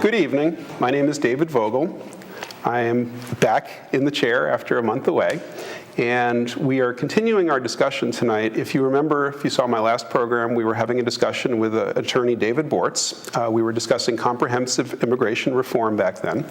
Good evening. My name is David Vogel. I am back in the chair after a month away, and we are continuing our discussion tonight. If you remember, if you saw my last program, we were having a discussion with attorney David Bortz. We were discussing comprehensive immigration reform back then,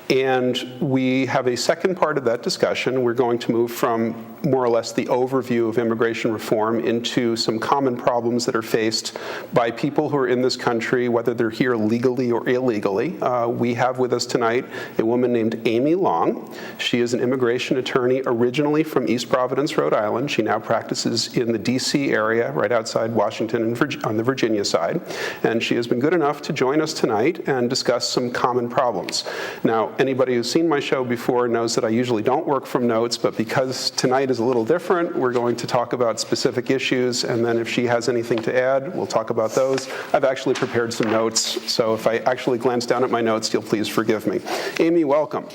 and we have a second part of that discussion. We're going to move from more or less the overview of immigration reform into some common problems that are faced by people who are in this country, whether they're here legally or illegally. We have with us tonight a woman named Amy Long. She is an immigration attorney originally from East Providence, Rhode Island. She now practices in the D.C. area, right outside Washington on the Virginia side. And she has been good enough to join us tonight and discuss some common problems. Now, anybody who's seen my show before knows that I usually don't work from notes, but because tonight is a little different, we're going to talk about specific issues, and then if she has anything to add, we'll talk about those. I've actually prepared some notes, so if I actually glance down at my notes, you'll please forgive me. Amy, welcome.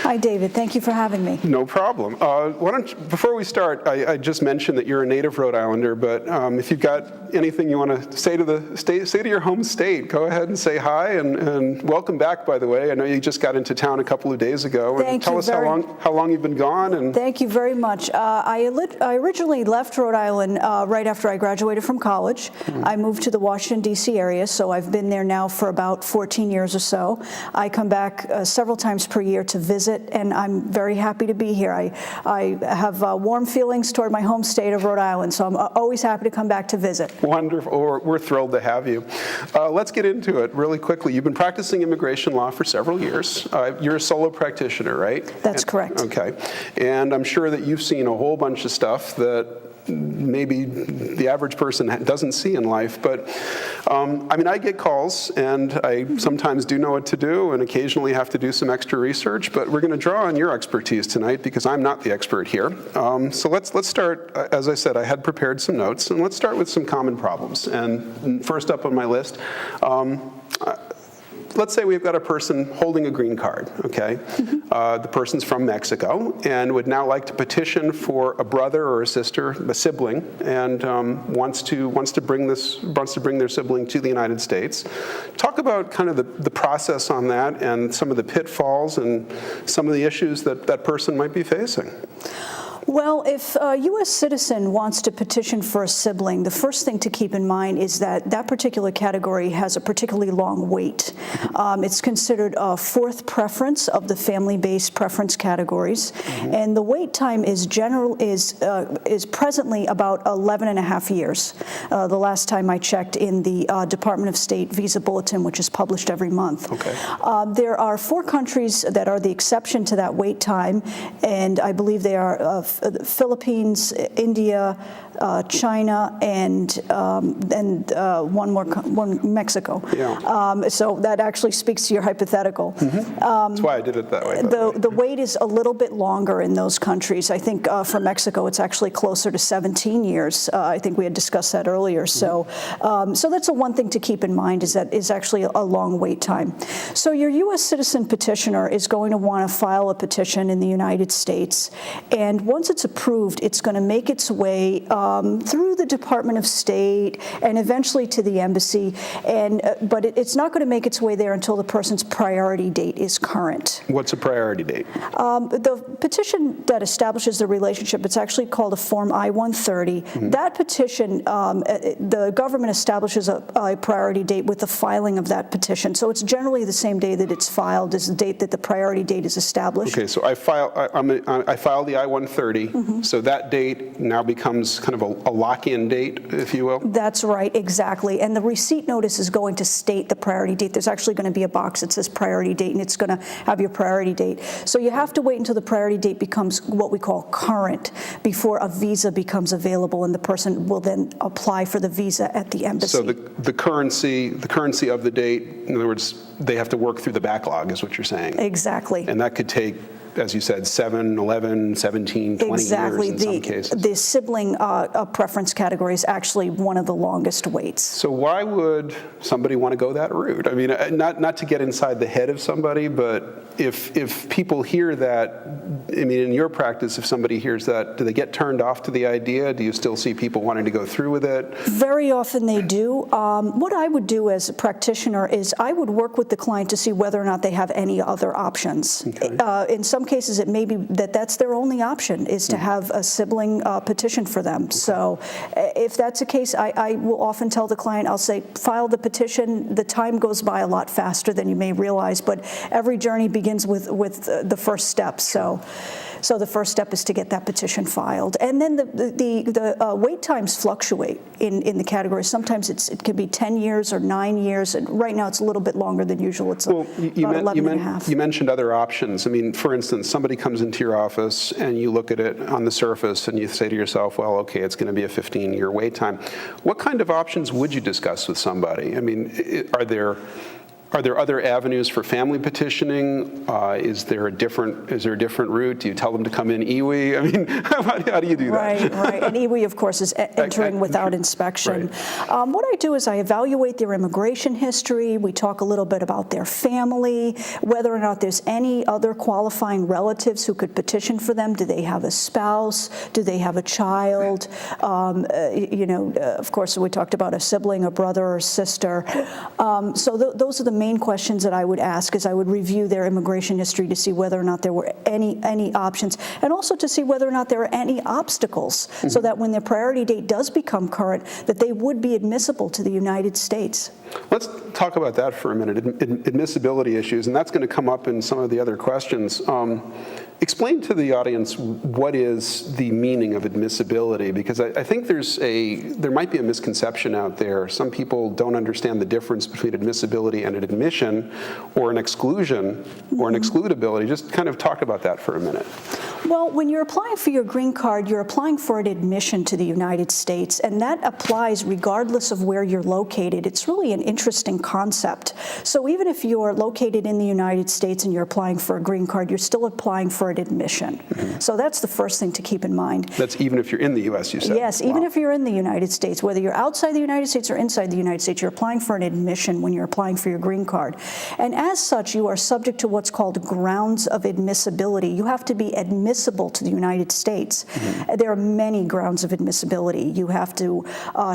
Hi, David. Thank you for having me. No problem. Why don't you, before we start, I just mentioned that you're a native Rhode Islander, but if you've got anything you want to say to your home state, go ahead and say hi, and welcome back, by the way. I know you just got into town a couple of days ago. And tell us how long you've been gone. And thank you very much. I originally left Rhode Island right after I graduated from college. I moved to the Washington, D.C. area, so I've been there now for about 14 years or so. I come back several times per year to visit, and I'm very happy to be here. I have warm feelings toward my home state of Rhode Island, so I'm always happy to come back to visit. Wonderful. We're thrilled to have you. Let's get into it really quickly. You've been practicing immigration law for several years. You're a solo practitioner, right? That's correct. Okay. And I'm sure that you've seen a whole bunch of stuff that maybe the average person doesn't see in life, but I mean, I get calls, and I sometimes do know what to do, and occasionally have to do some extra research, but we're going to draw on your expertise tonight because I'm not the expert here. So let's start. As I said, I had prepared some notes, and let's start with some common problems. And first up on my list, let's say we've got a person holding a green card, okay? The person's from Mexico and would now like to petition for a brother or a sister, a sibling, and wants to bring their sibling to the United States. Talk about kind of the process on that and some of the pitfalls and some of the issues that person might be facing. Well, if a U.S. citizen wants to petition for a sibling, the first thing to keep in mind is that that particular category has a particularly long wait. It's considered a fourth preference of the family-based preference categories, and the wait time is presently about 11 and a half years. The last time I checked in the Department of State Visa Bulletin, which is published every month. Okay. There are 4 countries that are the exception to that wait time, and I believe they are the Philippines, India, China, and Mexico. Yeah. So that actually speaks to your hypothetical. That's why I did it that way. The wait is a little bit longer in those countries. I think for Mexico, it's actually closer to 17 years. I think we had discussed that earlier. So that's one thing to keep in mind, is that is actually a long wait time. So your U.S. citizen petitioner is going to want to file a petition in the United States, and once it's approved, it's going to make its way through the Department of State and eventually to the embassy, but it's not going to make its way there until the person's priority date is current. What's a priority date? The petition that establishes the relationship, it's actually called a Form I-130. That petition, the government establishes a priority date with the filing of that petition. So it's generally the same day that it's filed as the date that the priority date is established. Okay, so I file the I-130, so that date now becomes kind of a lock-in date, if you will? That's right, exactly. And the receipt notice is going to state the priority date. There's actually going to be a box that says priority date, and it's going to have your priority date. So you have to wait until the priority date becomes what we call current before a visa becomes available, and the person will then apply for the visa at the embassy. So the currency of the date, in other words, they have to work through the backlog, is what you're saying. Exactly. And that could take, as you said, 7, 11, 17, 20 years in some cases. The sibling preference category is actually one of the longest waits. So why would somebody want to go that route? I mean, not to get inside the head of somebody, but if people hear that, I mean, in your practice, if somebody hears that, do they get turned off to the idea? Do you still see people wanting to go through with it? Very often they do. What I would do as a practitioner is I would work with the client to see whether or not they have any other options. Okay. In some cases, it may be that that's their only option, is to have a sibling petition for them. Okay. So if that's the case, I will often tell the client, I'll say, file the petition. The time goes by a lot faster than you may realize, but every journey begins with the first step. So the first step is to get that petition filed. And then the wait times fluctuate in the category. Sometimes it can be 10 years or 9 years, and right now it's a little bit longer than usual. It's about 11 and a half. You mentioned other options. I mean, for instance, somebody comes into your office and you look at it on the surface and you say to yourself, well, okay, it's going to be a 15-year wait time. What kind of options would you discuss with somebody? I mean, are there other avenues for family petitioning? Is there a different route? Do you tell them to come in iwi? I mean, how do you do that? Right. And iwi, of course, is entering without inspection. Right. What I do is I evaluate their immigration history. We talk a little bit about their family, whether or not there's any other qualifying relatives who could petition for them. Do they have a spouse? Do they have a child? Of course, we talked about a sibling, a brother or sister. So those are the main questions that I would ask, is I would review their immigration history to see whether or not there were any options, and also to see whether or not there are any obstacles, so that when their priority date does become current, that they would be admissible to the United States. Let's talk about that for a minute, admissibility issues, and that's going to come up in some of the other questions. Explain to the audience what is the meaning of admissibility, because I think there might be a misconception out there. Some people don't understand the difference between admissibility and an admission, or an exclusion, or an excludability. Just kind of talk about that for a minute. Well, when you're applying for your green card, you're applying for an admission to the United States, and that applies regardless of where you're located. It's really an interesting concept. So even if you're located in the United States and you're applying for a green card, you're still applying for an admission. Mm-hmm. So that's the first thing to keep in mind. That's even if you're in the U.S., you said? Yes, even if you're in the United States. Whether you're outside the United States or inside the United States, you're applying for an admission when you're applying for your green card. And as such, you are subject to what's called grounds of admissibility. You have to be admissible to the United States. Mm-hmm. There are many grounds of admissibility. You have to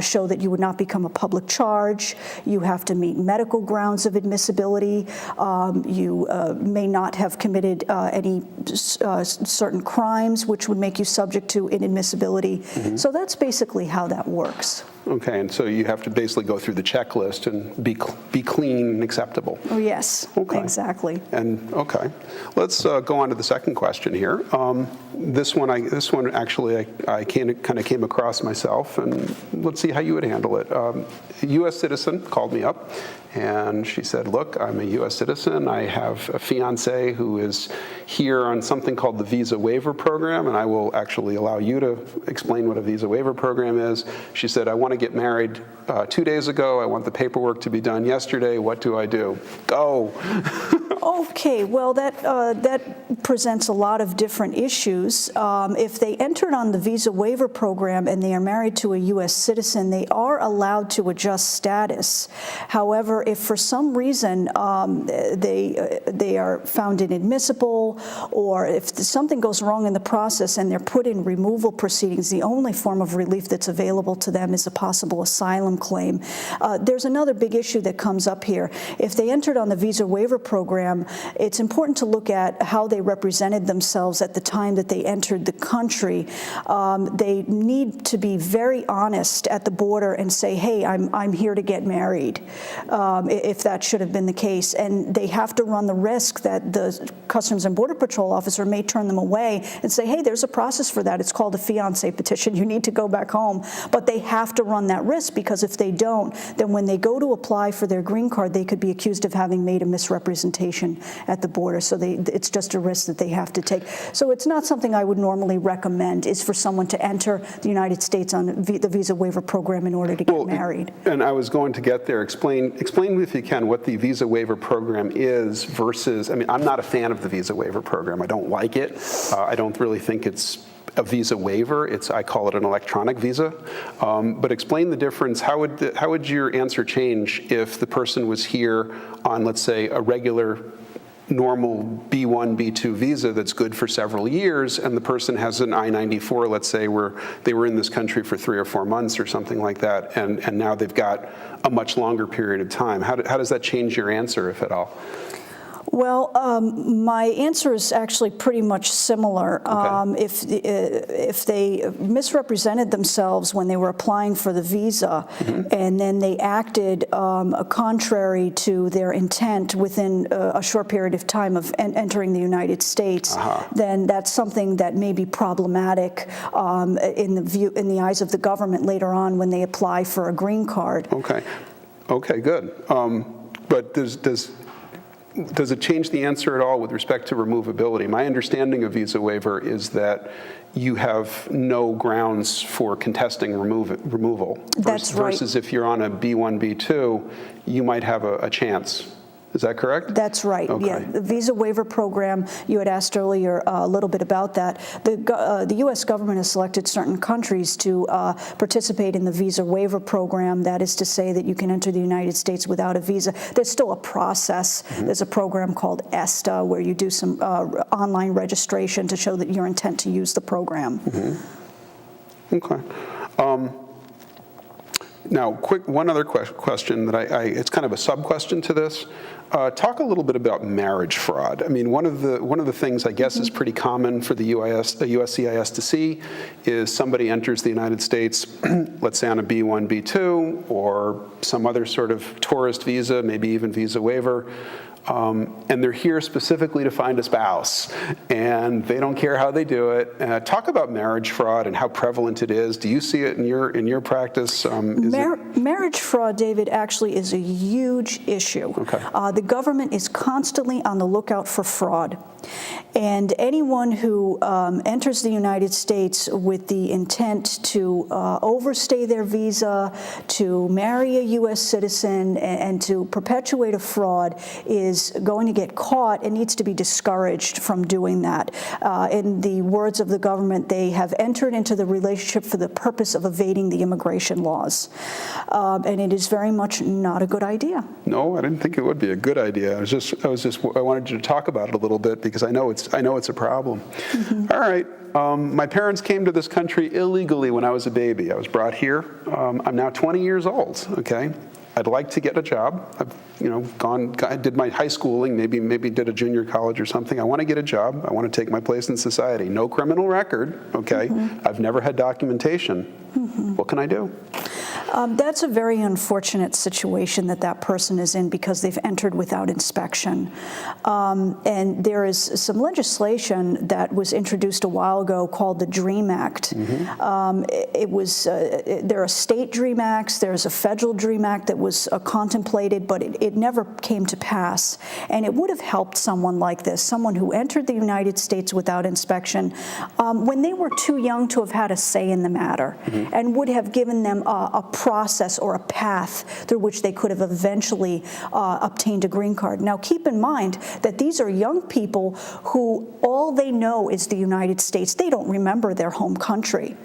show that you would not become a public charge. You have to meet medical grounds of admissibility. You may not have committed any certain crimes which would make you subject to inadmissibility. Mm-hmm. So that's basically how that works. Okay, and so you have to basically go through the checklist and be clean and acceptable. Oh, yes, okay. Exactly. And okay, let's go on to the second question here. This one actually I kind of came across myself, and let's see how you would handle it. A U.S. citizen called me up, and she said, look, I'm a U.S. citizen. I have a fiance who is here on something called the Visa Waiver Program, and I will actually allow you to explain what a Visa Waiver Program is. She said, I want to get married 2 days ago. I want the paperwork to be done yesterday. What do I do? Go. Okay, well, that presents a lot of different issues. If they entered on the Visa Waiver Program and they are married to a U.S. citizen, they are allowed to adjust status. However, if for some reason they are found inadmissible, or if something goes wrong in the process and they're put in removal proceedings, the only form of relief that's available to them is a possible asylum claim. There's another big issue that comes up here. If they entered on the Visa Waiver Program, it's important to look at how they represented themselves at the time that they entered the country. They need to be very honest at the border and say, hey, I'm here to get married, if that should have been the case. And they have to run the risk that the Customs and Border Patrol officer may turn them away and say, hey, there's a process for that. It's called a fiancé petition. You need to go back home. But they have to run that risk, because if they don't, then when they go to apply for their green card, they could be accused of having made a misrepresentation at the border. So it's just a risk that they have to take. So it's not something I would normally recommend, is for someone to enter the United States on the Visa Waiver Program in order to get married. And I was going to get there. Explain if you can what the Visa Waiver Program is versus, I mean, I'm not a fan of the Visa Waiver Program. I don't like it. I don't really think it's a visa waiver. I call it an electronic visa. But explain the difference. How would your answer change if the person was here on, let's say, a regular normal B1, B2 visa that's good for several years, and the person has an I-94, let's say, where they were in this country for 3 or 4 months or something like that, and now they've got a much longer period of time. How does that change your answer, if at all? Well, my answer is actually pretty much similar. Okay. If they misrepresented themselves when they were applying for the visa, and then they acted contrary to their intent within a short period of time of entering the United States, then that's something that may be problematic in the eyes of the government later on when they apply for a green card. Okay. Okay, good. But does it change the answer at all with respect to removability? My understanding of visa waiver is that you have no grounds for contesting removal. That's right. Versus if you're on a B1, B2, you might have a chance. Is that correct? That's right. Okay. Yeah, the visa waiver program, you had asked earlier a little bit about that. The U.S. government has selected certain countries to participate in the visa waiver program. That is to say that you can enter the United States without a visa. There's still a process. There's a program called ESTA where you do some online registration to show that your intent to use the program. Okay. Now, one other question that it's kind of a sub-question to this. Talk a little bit about marriage fraud. I mean, one of the things I guess is pretty common for the USCIS to see is somebody enters the United States, let's say on a B1, B2, or some other sort of tourist visa, maybe even visa waiver. And they're here specifically to find a spouse, and they don't care how they do it. Talk about marriage fraud and how prevalent it is. Do you see it in your practice? Marriage fraud, David, actually is a huge issue. Okay. The government is constantly on the lookout for fraud. And anyone who enters the United States with the intent to overstay their visa, to marry a U.S. citizen, and to perpetuate a fraud is going to get caught and needs to be discouraged from doing that. In the words of the government, they have entered into the relationship for the purpose of evading the immigration laws. And it is very much not a good idea. No, I didn't think it would be a good idea. I wanted you to talk about it a little bit because I know it's a problem. All right. My parents came to this country illegally when I was a baby. I was brought here. I'm now 20 years old. Okay. I'd like to get a job. I did my high schooling, maybe did a junior college or something. I want to get a job. I want to take my place in society. No criminal record. Okay. I've never had documentation. What can I do? That's a very unfortunate situation that person is in because they've entered without inspection. And there is some legislation that was introduced a while ago called the DREAM Act. There are state DREAM Acts, there's a federal DREAM Act that was contemplated, but it never came to pass. And it would have helped someone like this, someone who entered the United States without inspection, when they were too young to have had a say in the matter, and would have given them a process or a path through which they could have eventually obtained a green card. Now, keep in mind that these are young people who all they know is the United States. They don't remember their home country.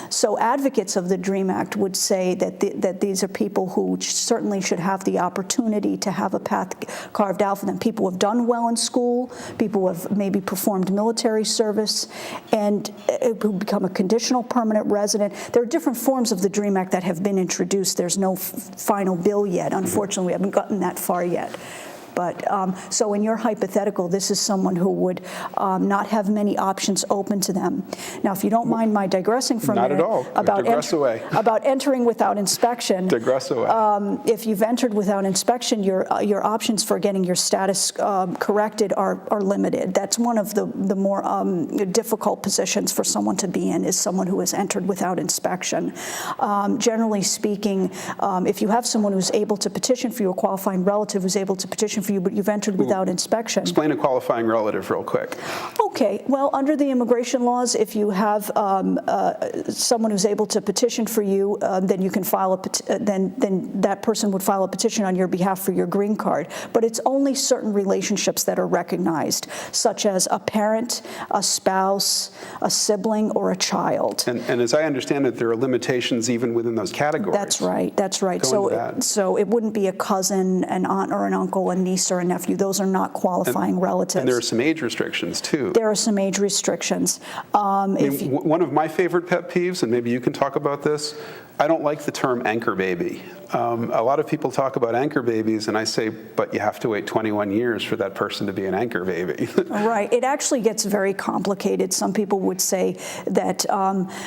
So advocates of the DREAM Act would say that these are people who certainly should have the opportunity to have a path carved out for them. People who have done well in school, people who have maybe performed military service, and who become a conditional permanent resident. There are different forms of the DREAM Act that have been introduced. There's no final bill yet. Unfortunately, we haven't gotten that far yet. But so in your hypothetical, this is someone who would not have many options open to them. Now, if you don't mind my digressing for a minute. Not at all. Digress away. About entering without inspection. Digress away. If you've entered without inspection, your options for getting your status corrected are limited. That's one of the more difficult positions for someone to be in, is someone who has entered without inspection. Generally speaking, if you have someone who's able to petition for you, a qualifying relative who's able to petition for you, but you've entered without inspection. Explain a qualifying relative real quick. Okay. Well, under the immigration laws, if you have someone who's able to petition for you, then you can file then that person would file a petition on your behalf for your green card. But it's only certain relationships that are recognized, such as a parent, a spouse, a sibling, or a child. And as I understand it, there are limitations even within those categories. That's right. That's right. So it wouldn't be a cousin, an aunt, or an uncle, a niece, niece or a nephew. Those are not qualifying relatives. And there are some age restrictions, too. There are some age restrictions. One of my favorite pet peeves, and maybe you can talk about this, I don't like the term anchor baby. A lot of people talk about anchor babies, and I say, but you have to wait 21 years for that person to be an anchor baby. Right. It actually gets very complicated. Some people would say that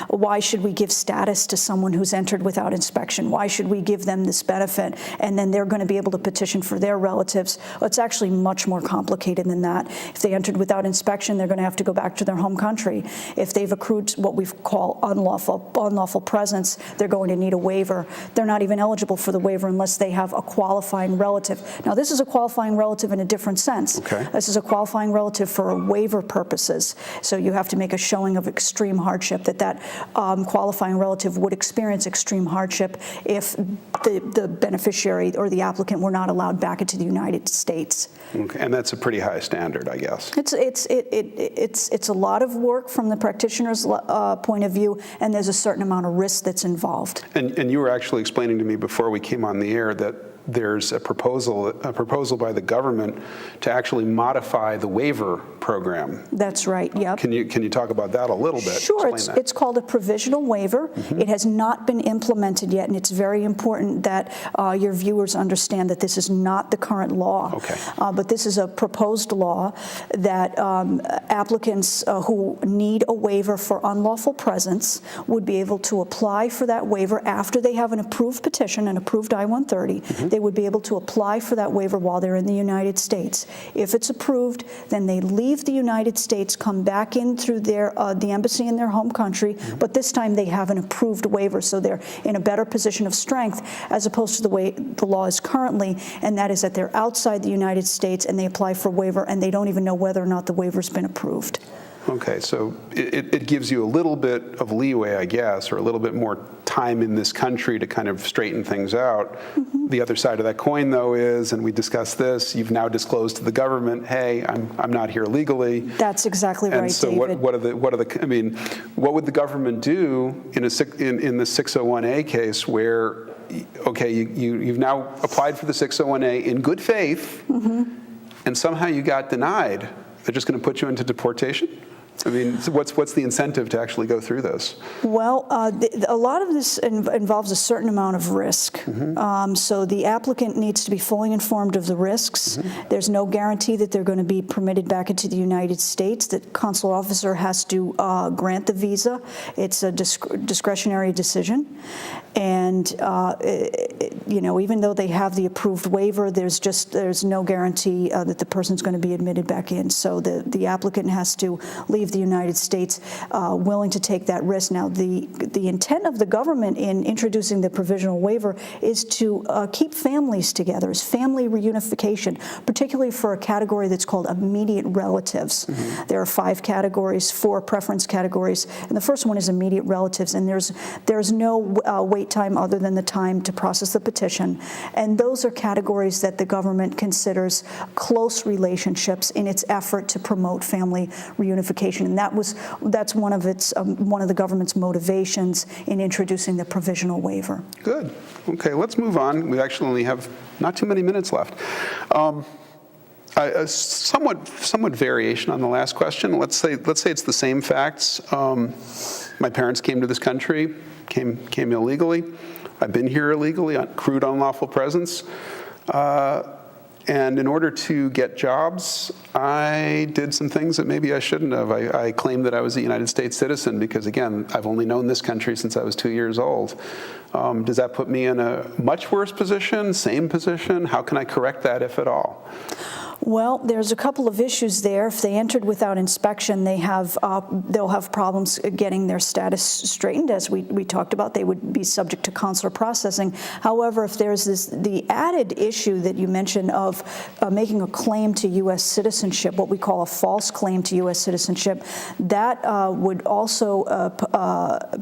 why should we give status to someone who's entered without inspection? Why should we give them this benefit? And then they're going to be able to petition for their relatives. Well, it's actually much more complicated than that. If they entered without inspection, they're going to have to go back to their home country. If they've accrued what we call unlawful presence, they're going to need a waiver. They're not even eligible for the waiver unless they have a qualifying relative. Now, this is a qualifying relative in a different sense. Okay. This is a qualifying relative for waiver purposes. So you have to make a showing of extreme hardship, that qualifying relative would experience extreme hardship if the beneficiary or the applicant were not allowed back into the United States. Okay. And that's a pretty high standard, I guess. It's a lot of work from the practitioner's point of view, and there's a certain amount of risk that's involved. And you were actually explaining to me before we came on the air that there's a proposal by the government to actually modify the waiver program. That's right, yep. Can you talk about that a little bit? Sure, it's called a provisional waiver. Mm-hmm. It has not been implemented yet, and it's very important that your viewers understand that this is not the current law. Okay. But this is a proposed law that applicants who need a waiver for unlawful presence would be able to apply for that waiver after they have an approved petition, an approved I-130. Mm-hmm. They would be able to apply for that waiver while they're in the United States. If it's approved, then they leave the United States, come back in through the embassy in their home country, mm-hmm. but this time they have an approved waiver, so they're in a better position of strength as opposed to the way the law is currently, and that is that they're outside the United States and they apply for a waiver and they don't even know whether or not the waiver's been approved. Okay, so it gives you a little bit of leeway, I guess, or a little bit more time in this country to kind of straighten things out. Mm-hmm. The other side of that coin, though, is, and we discussed this, you've now disclosed to the government, hey, I'm not here legally. That's exactly right, and so David. What would the government do in the 601A case where, okay, you've now applied for the 601A in good faith, mm-hmm. and somehow you got denied? They're just going to put you into deportation? I mean, so what's the incentive to actually go through this? Well, a lot of this involves a certain amount of risk. Mm-hmm. So the applicant needs to be fully informed of the risks. Mm-hmm. There's no guarantee that they're going to be permitted back into the United States. The consular officer has to grant the visa. It's a discretionary decision. And, even though they have the approved waiver, there's no guarantee that the person's going to be admitted back in. So the applicant has to leave the United States willing to take that risk. Now, the intent of the government in introducing the provisional waiver is to keep families together, is family reunification, particularly for a category that's called immediate relatives. Mm-hmm. There are 4 preference categories, and the first one is immediate relatives, and there's no wait time other than the time to process the petition. And those are categories that the government considers close relationships in its effort to promote family reunification. And that's one of the government's motivations in introducing the provisional waiver. Good. Okay, let's move on. We actually only have not too many minutes left. Somewhat variation on the last question. Let's say it's the same facts. My parents came to this country, came illegally. I've been here illegally, accrued unlawful presence. And in order to get jobs, I did some things that maybe I shouldn't have. I claimed that I was a United States citizen because, again, I've only known this country since I was 2 years old. Does that put me in a much worse position, same position? How can I correct that, if at all? Well, there's a couple of issues there. If they entered without inspection, they'll have problems getting their status straightened. As we talked about, they would be subject to consular processing. However, if there's the added issue that you mentioned of making a claim to U.S. citizenship, what we call a false claim to U.S. citizenship, that would also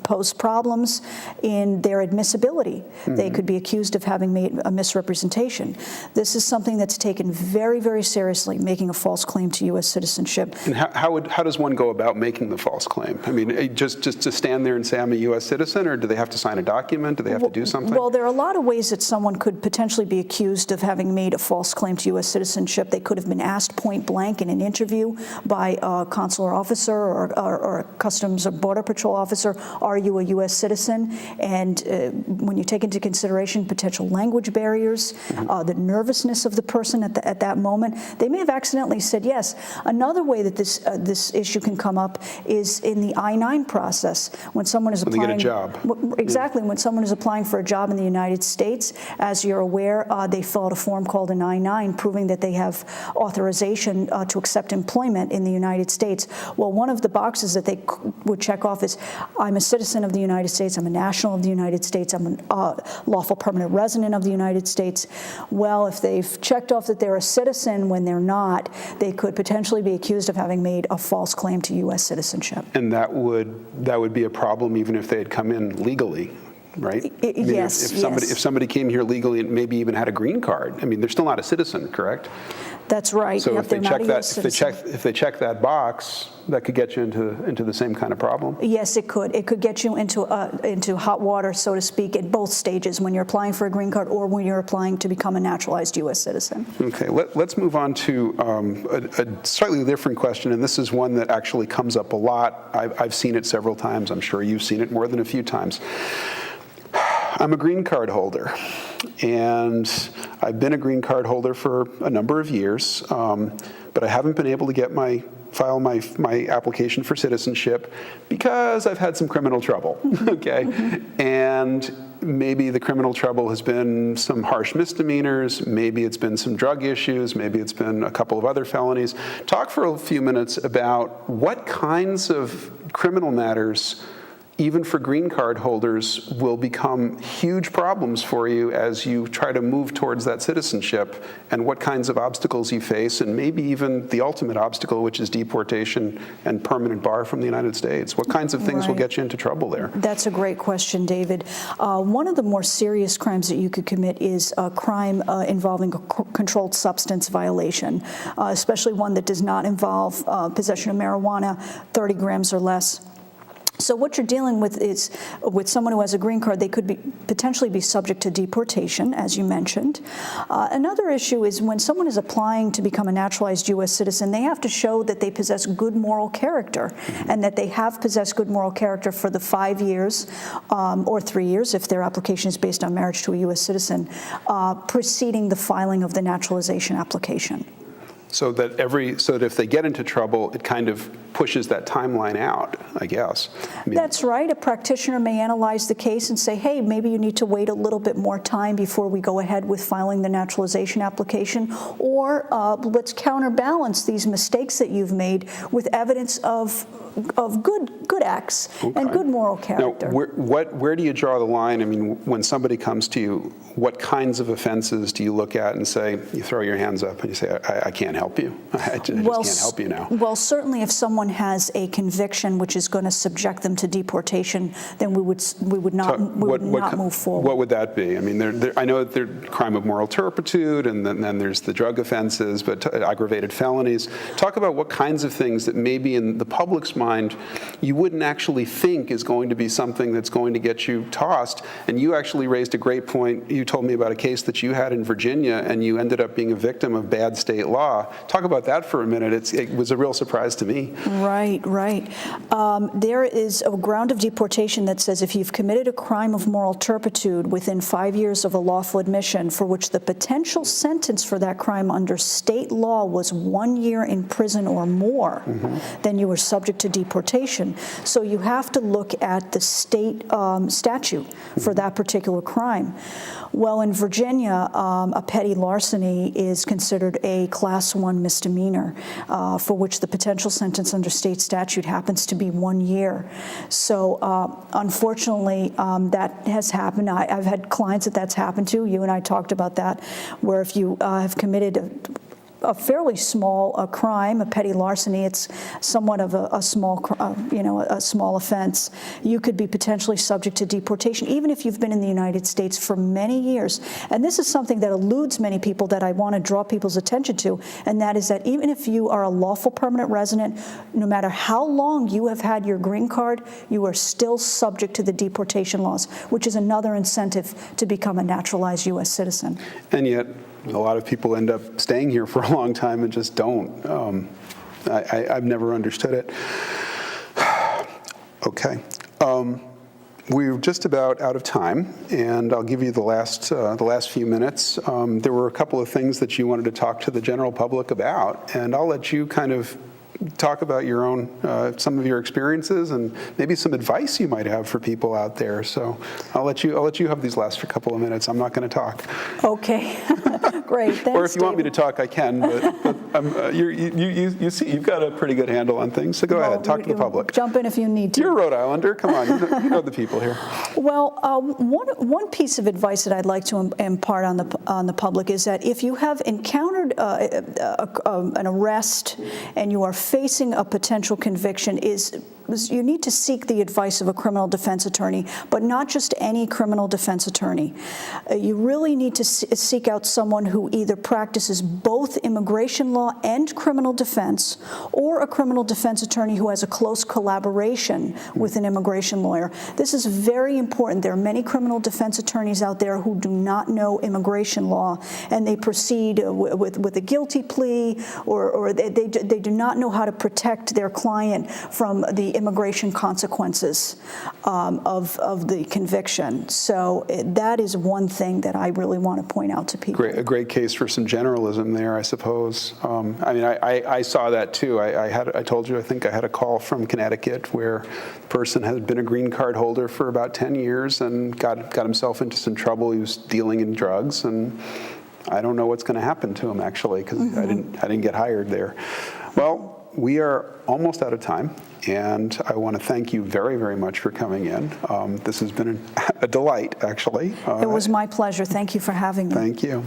pose problems in their admissibility. Mm-hmm. They could be accused of having made a misrepresentation. This is something that's taken very, very seriously making a false claim to U.S. citizenship. And how does one go about making the false claim? I mean, just to stand there and say I'm a U.S. citizen, or do they have to sign a document? Do they have to do something? Well, there are a lot of ways that someone could potentially be accused of having made a false claim to U.S. citizenship. They could have been asked point blank in an interview by a consular officer or a Customs or Border Patrol officer, are you a U.S. citizen? And when you take into consideration potential language barriers, the nervousness of the person at that moment, they may have accidentally said yes. Another way that this issue can come up is in the I-9 process. When someone is applying, they get a job. Exactly. When someone is applying for a job in the United States, as you're aware, they fill out a form called an I-9 proving that they have authorization to accept employment in the United States. Well, one of the boxes that they would check off is, I'm a citizen of the United States, I'm a national of the United States, I'm a lawful permanent resident of the United States. Well, if they've checked off that they're a citizen when they're not, they could potentially be accused of having made a false claim to U.S. citizenship. And that would be a problem even if they had come in legally, right? I mean, yes. If somebody came here legally and maybe even had a green card, I mean, they're still not a citizen, correct? That's right. So Yep, if they check that, if they check that box, that could get you into the same kind of problem. Yes, it could. It could get you into hot water, so to speak, at both stages, when you're applying for a green card or when you're applying to become a naturalized U.S. citizen. Okay, let's move on to a slightly different question, and this is one that actually comes up a lot. I've seen it several times. I'm sure you've seen it more than a few times. I'm a green card holder, and I've been a green card holder for a number of years, but I haven't been able to file my application for citizenship because I've had some criminal trouble, okay? And maybe the criminal trouble has been some harsh misdemeanors, maybe it's been some drug issues, maybe it's been a couple of other felonies. Talk for a few minutes about what kinds of criminal matters, even for green card holders, will become huge problems for you as you try to move towards that citizenship, and what kinds of obstacles you face, and maybe even the ultimate obstacle, which is deportation and permanent bar from the United States. What kinds of things will get you into trouble there? That's a great question, David. One of the more serious crimes that you could commit is a crime involving a controlled substance violation, especially one that does not involve possession of marijuana, 30 grams or less. So what you're dealing with is, with someone who has a green card, they could potentially be subject to deportation, as you mentioned. Another issue is when someone is applying to become a naturalized U.S. citizen, they have to show that they possess good moral character, and that they have possessed good moral character for the 5 years or 3 years, if their application is based on marriage to a U.S. citizen, preceding the filing of the naturalization application. So that if they get into trouble, it kind of pushes that timeline out, I guess. That's right. A practitioner may analyze the case and say, hey, maybe you need to wait a little bit more time before we go ahead with filing the naturalization application, or let's counterbalance these mistakes that you've made with evidence of good acts and good moral character. Now, where do you draw the line? I mean, when somebody comes to you, what kinds of offenses do you look at and say, you throw your hands up and you say, I can't help you. I just can't help you now. Well, certainly if someone has a conviction which is going to subject them to deportation, then we would not move forward. What would that be? I mean, I know there's crime of moral turpitude, and then there's the drug offenses, but aggravated felonies. Talk about what kinds of things that maybe in the public's mind you wouldn't actually think is going to be something that's going to get you tossed. And you actually raised a great point. You told me about a case that you had in Virginia, and you ended up being a victim of bad state law. Talk about that for a minute. It was a real surprise to me. Right. There is a ground of deportation that says if you've committed a crime of moral turpitude within 5 years of a lawful admission for which the potential sentence for that crime under state law was 1 year in prison or more, then you were subject to deportation. So you have to look at the state statute for that particular crime. Well, in Virginia, a petty larceny is considered a Class 1 misdemeanor for which the potential sentence under state statute happens to be 1 year. So unfortunately, that has happened. I've had clients that's happened to. You and I talked about that, where if you have committed a fairly small crime, a petty larceny. It's somewhat of a small, a small offense. You could be potentially subject to deportation, even if you've been in the United States for many years. And this is something that eludes many people that I want to draw people's attention to, and that is that even if you are a lawful permanent resident, no matter how long you have had your green card, you are still subject to the deportation laws, which is another incentive to become a naturalized U.S. citizen. And yet, a lot of people end up staying here for a long time and just don't. I've never understood it. Okay. We're just about out of time, and I'll give you the last few minutes. There were a couple of things that you wanted to talk to the general public about, and I'll let you kind of talk about your own, some of your experiences, and maybe some advice you might have for people out there. So I'll let you have these last couple of minutes. I'm not going to talk. Okay, great. Thanks, or if you want me David. to talk, I can. But you see, you've got a pretty good handle on things. So go ahead, talk to the public. Jump in if you need to. You're a Rhode Islander. Come on, you know the people here. Well, one piece of advice that I'd like to impart on the public is that if you have encountered an arrest and you are facing a potential conviction, you need to seek the advice of a criminal defense attorney, but not just any criminal defense attorney. You really need to seek out someone who either practices both immigration law and criminal defense, or a criminal defense attorney who has a close collaboration with an immigration lawyer. This is very important. There are many criminal defense attorneys out there who do not know immigration law, and they proceed with a guilty plea, or they do not know how to protect their client from the immigration consequences of the conviction. So that is one thing that I really want to point out to people. A great case for some generalism there, I suppose. I mean, I saw that too. I told you, I think I had a call from Connecticut where the person had been a green card holder for about 10 years and got himself into some trouble. He was dealing in drugs, and I don't know what's going to happen to him, actually, because I didn't get hired there. Well, we are almost out of time, and I want to thank you very, very much for coming in. This has been a delight, actually. It was my pleasure. Thank you for having me. Thank you.